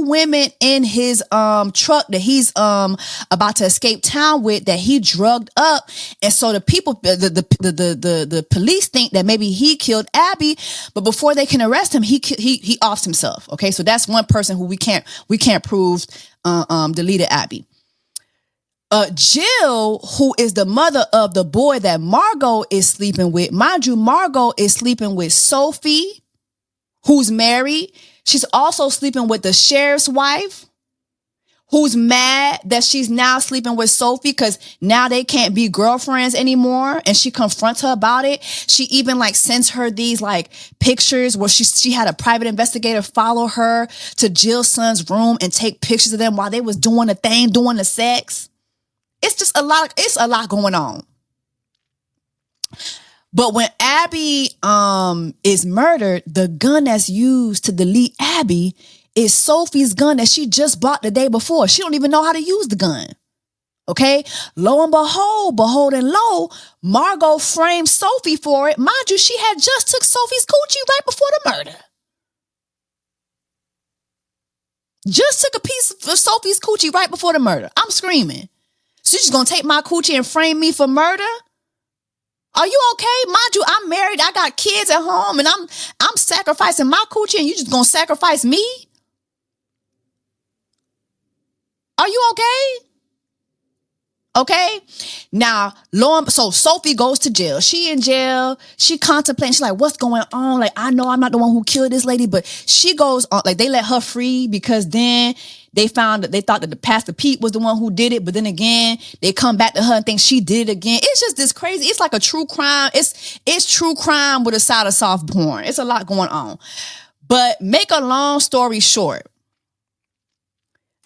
women in his truck that he's about to escape town with, that he drugged up. And so the people, the police think that maybe he killed Abby, but before they can arrest him, he offs himself. Okay, so that's one person who we can't prove deleted Abby. Jill, who is the mother of the boy that Margot is sleeping with, mind you, Margot is sleeping with Sophie, who's married. She's also sleeping with the sheriff's wife, who's mad that she's now sleeping with Sophie because now they can't be girlfriends anymore. And she confronts her about it. She even like sends her these like pictures where she had a private investigator follow her to Jill's son's room and take pictures of them while they was doing the thing, doing the sex. It's just a lot going on. But when Abby is murdered, the gun that's used to delete Abby is Sophie's gun that she just bought the day before. She don't even know how to use the gun. Okay? Lo and behold and lo, Margot framed Sophie for it. Mind you, she had just took Sophie's coochie right before the murder. Just took a piece of Sophie's coochie right before the murder. I'm screaming. So you're just gonna take my coochie and frame me for murder? Are you okay? Mind you, I'm married. I got kids at home and I'm sacrificing my coochie and you just gonna sacrifice me? Are you okay? Okay. Now, so Sophie goes to jail. She in jail. She contemplating. She's like, what's going on? Like, I know I'm not the one who killed this lady, but she goes on, like, they let her free because then they thought that the Pastor Pete was the one who did it, but then again, they come back to her and think she did it again. It's just this crazy. It's like a true crime. It's true crime with a side of soft porn. It's a lot going on. But make a long story short,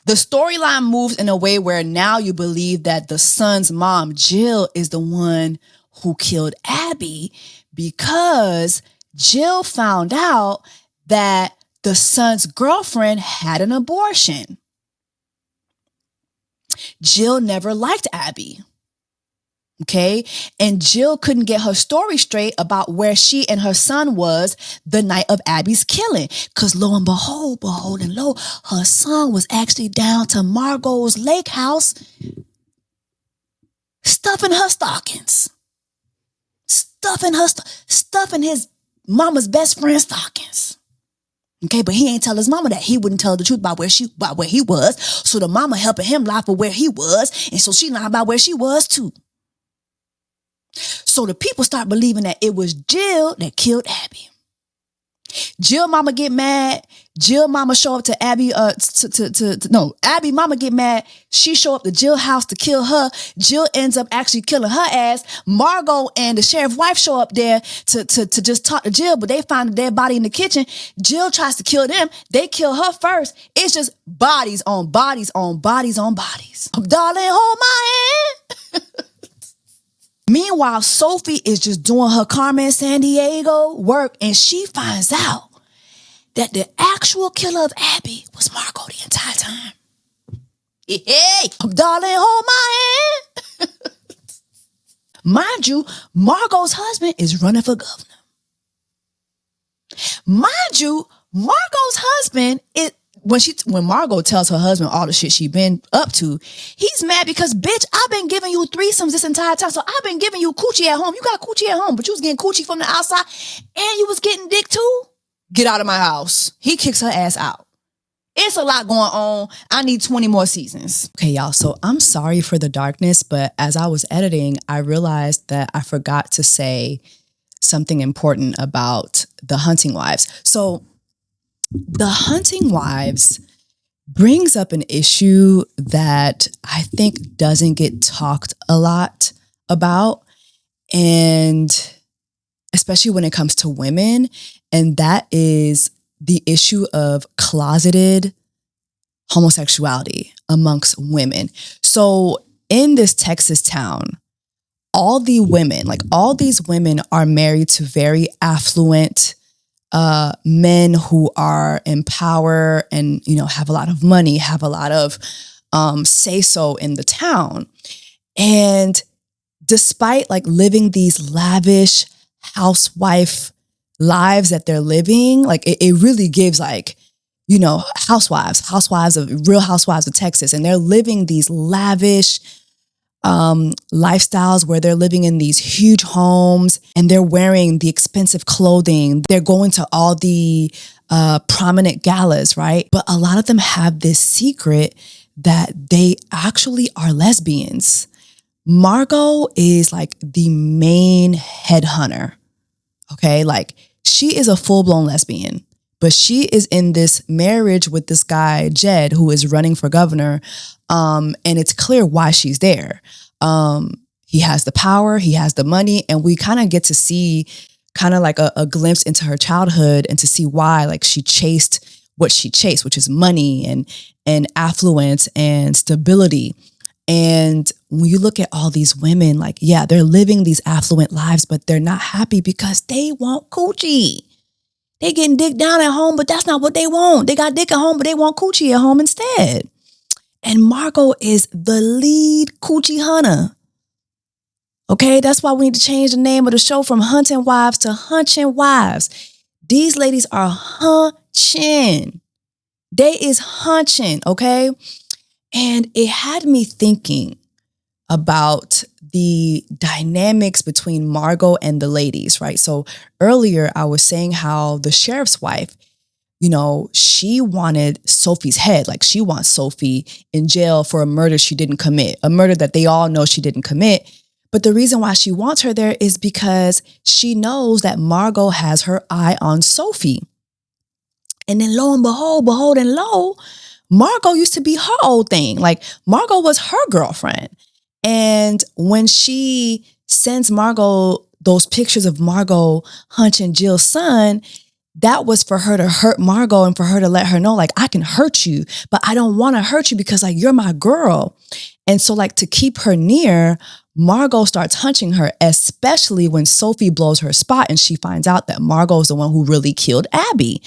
the storyline moves in a way where now you believe that the son's mom, Jill, is the one who killed Abby because Jill found out that the son's girlfriend had an abortion. Jill never liked Abby. Okay. And Jill couldn't get her story straight about where she and her son was the night of Abby's killing. Cause lo and behold, her son was actually down to Margot's lake house stuffing her stockings. Stuffing his mama's best friend's stockings. Okay, but he ain't tell his mama that he wouldn't tell the truth about where he was. So the mama helping him lie for where he was, and so she lied about where she was too. So the people start believing that it was Jill that killed Abby. Jill mama get mad. Jill mama show up to Abby, Abby mama get mad. She show up to Jill house to kill her. Jill ends up actually killing her ass. Margot and the sheriff's wife show up there to just talk to Jill, but they find a dead body in the kitchen. Jill tries to kill them. They kill her first. It's just bodies on bodies on bodies on bodies. Darling, hold my hand. Meanwhile, Sophie is just doing her Carmen Sandiego work, and she finds out that the actual killer of Abby was Margot the entire time. Hey, darling, hold my hand. Mind you, Margot's husband is running for governor. Mind you, Margot's husband is, when Margot tells her husband all the shit she been up to, he's mad because, bitch, I've been giving you threesomes this entire time. So I've been giving you coochie at home. You got coochie at home, but you was getting coochie from the outside and you was getting dick too. Get out of my house. He kicks her ass out. It's a lot going on. I need 20 more seasons. Okay, y'all. So I'm sorry for the darkness, but as I was editing, I realized that I forgot to say something important about the Hunting Wives. So the Hunting Wives brings up an issue that I think doesn't get talked a lot about, and especially when it comes to women, and that is the issue of closeted homosexuality amongst women. So in this Texas town, all these women are married to very affluent men who are in power and, have a lot of money, have a lot of say-so in the town. And despite living these lavish housewife lives that they're living, it really gives housewives of Real Housewives of Texas. And they're living these lavish lifestyles where they're living in these huge homes and they're wearing the expensive clothing. They're going to all the prominent galas, right? But a lot of them have this secret that they actually are lesbians. Margot is the main headhunter. Okay, she is a full-blown lesbian, but she is in this marriage with this guy, Jed, who is running for governor. And it's clear why she's there. He has the power, he has the money, and we kind of get to see a glimpse into her childhood and to see why she chased what she chased, which is money and affluence and stability. And when you look at all these women, they're living these affluent lives, but they're not happy because they want coochie. They getting dick down at home, but that's not what they want. They got dick at home, but they want coochie at home instead. And Margot is the lead coochie hunter. Okay, that's why we need to change the name of the show from Hunting Wives to Hunching Wives. These ladies are hunching. They is hunching, okay? And it had me thinking about the dynamics between Margot and the ladies, right? So earlier I was saying how the sheriff's wife, she wanted Sophie's head. She wants Sophie in jail for a murder she didn't commit, a murder that they all know she didn't commit. But the reason why she wants her there is because she knows that Margot has her eye on Sophie. And then lo and behold, Margot used to be her old thing. Like, Margot was her girlfriend. And when she sends Margot those pictures of Margot hunching Jill's son, that was for her to hurt Margot and for her to let her know, like, I can hurt you, but I don't want to hurt you because, like, you're my girl. And so, like, to keep her near, Margot starts hunching her, especially when Sophie blows her spot and she finds out that Margot is the one who really killed Abby.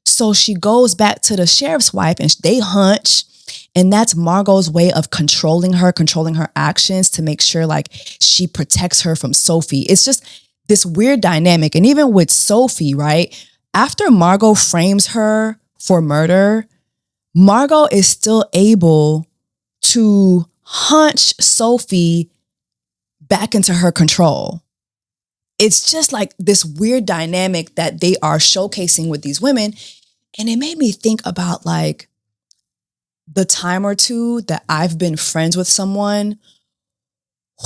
So she goes back to the sheriff's wife and they hunch. And that's Margot's way of controlling her actions to make sure, like, she protects her from Sophie. It's just this weird dynamic. And even with Sophie, right? After Margot frames her for murder, Margot is still able to hunch Sophie back into her control. It's just like this weird dynamic that they are showcasing with these women. And it made me think about, like, the time or two that I've been friends with someone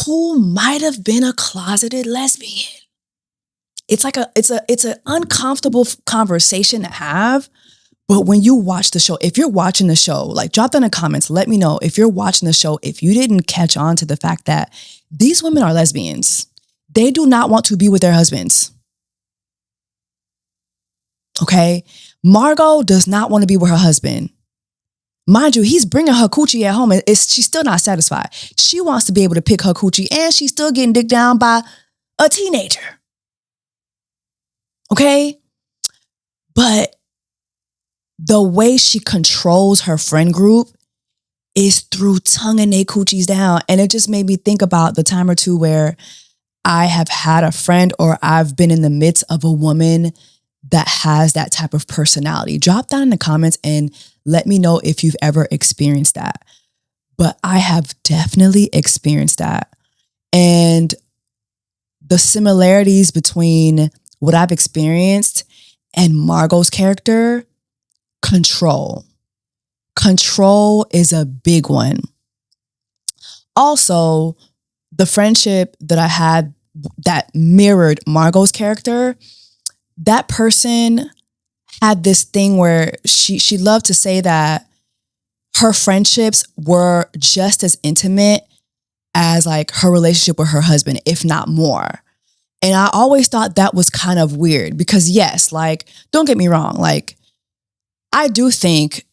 who might have been a closeted lesbian. It's like it's an uncomfortable conversation to have. But when you watch the show, if you're watching the show, like, drop down in the comments, let me know if you're watching the show, if you didn't catch on to the fact that these women are lesbians. They do not want to be with their husbands. Okay? Margot does not want to be with her husband. Mind you, he's bringing her coochie at home and she's still not satisfied. She wants to be able to pick her coochie and she's still getting dicked down by a teenager. Okay? But the way she controls her friend group is through tonguing their coochies down. And it just made me think about the time or two where I have had a friend or I've been in the midst of a woman that has that type of personality. Drop down in the comments and let me know if you've ever experienced that. But I have definitely experienced that. And the similarities between what I've experienced and Margot's character, control. Control is a big one. Also, the friendship that I had that mirrored Margot's character, that person had this thing where she loved to say that her friendships were just as intimate as, like, her relationship with her husband, if not more. And I always thought that was kind of weird because, yes, like, don't get me wrong, like, I do think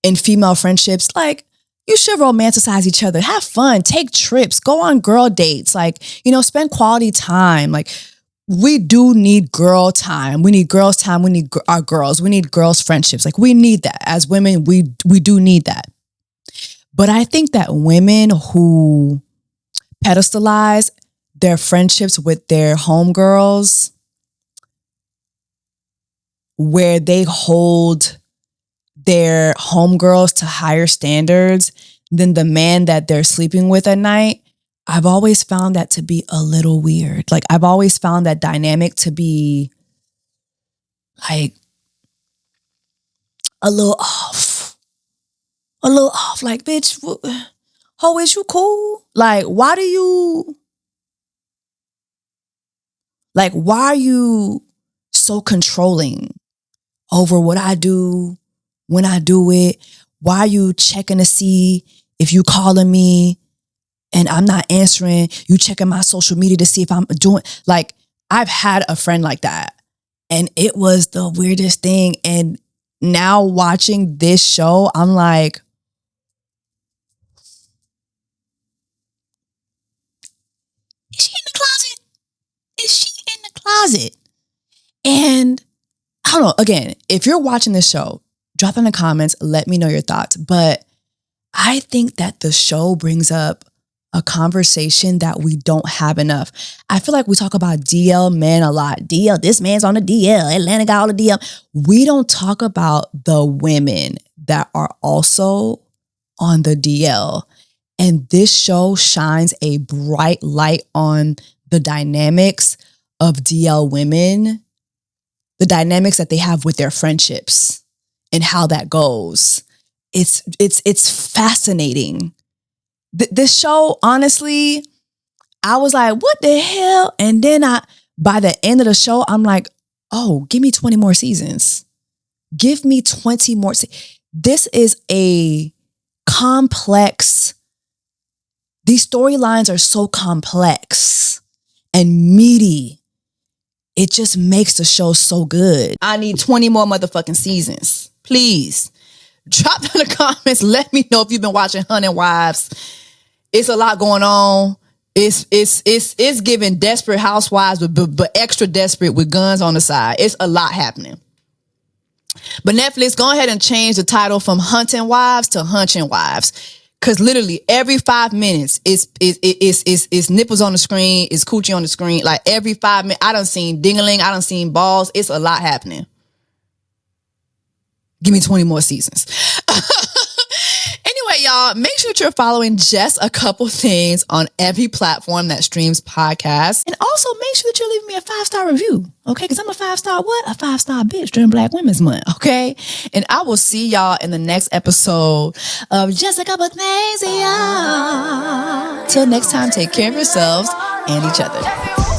in female friendships, like, you should romanticize each other, have fun, take trips, go on girl dates, like, you know, spend quality time. Like, we do need girl time. We need girls time. We need our girls. We need girls friendships. Like, we need that. As women, we do need that. But I think that women who pedestalize their friendships with their homegirls, where they hold their homegirls to higher standards than the man that they're sleeping with at night, I've always found that to be a little weird. Like, I've always found that dynamic to be, like, a little off. A little off. Like, bitch, ho, is you cool? Like, why are you so controlling over what I do, when I do it? Why are you checking to see if you calling me and I'm not answering? You checking my social media to see if I'm doing, like, I've had a friend like that. And it was the weirdest thing. And now watching this show, I'm like, is she in the closet? Is she in the closet? And I don't know, again, if you're watching this show, drop in the comments, let me know your thoughts. But I think that the show brings up a conversation that we don't have enough. I feel like we talk about DL men a lot. DL, this man's on the DL. Atlanta got all the DL. We don't talk about the women that are also on the DL. And this show shines a bright light on the dynamics of DL women, the dynamics that they have with their friendships and how that goes. It's fascinating. This show, honestly, I was like, what the hell? And then by the end of the show, I'm like, oh, give me 20 more seasons. Give me 20 more. This is a complex. These storylines are so complex and meaty. It just makes the show so good. I need 20 more motherfucking seasons. Please. Drop in the comments. Let me know if you've been watching Hunting Wives. It's a lot going on. It's giving Desperate Housewives, but extra desperate with guns on the side. It's a lot happening. But Netflix, go ahead and change the title from Hunting Wives to Hunching Wives. Cause literally every 5 minutes is nipples on the screen, is coochie on the screen. Like every 5 minutes, I done seen ding-a-ling, I done seen balls. It's a lot happening. Give me 20 more seasons. Anyway, y'all, make sure that you're following Jess a Couple Things on every platform that streams podcasts. And also make sure that you're leaving me a 5-star review. Okay, because I'm a 5-star what? A 5-star bitch during Black Women's Month. Okay? And I will see y'all in the next episode of Just a Couple Things, y'all. Till next time, take care of yourselves and each other.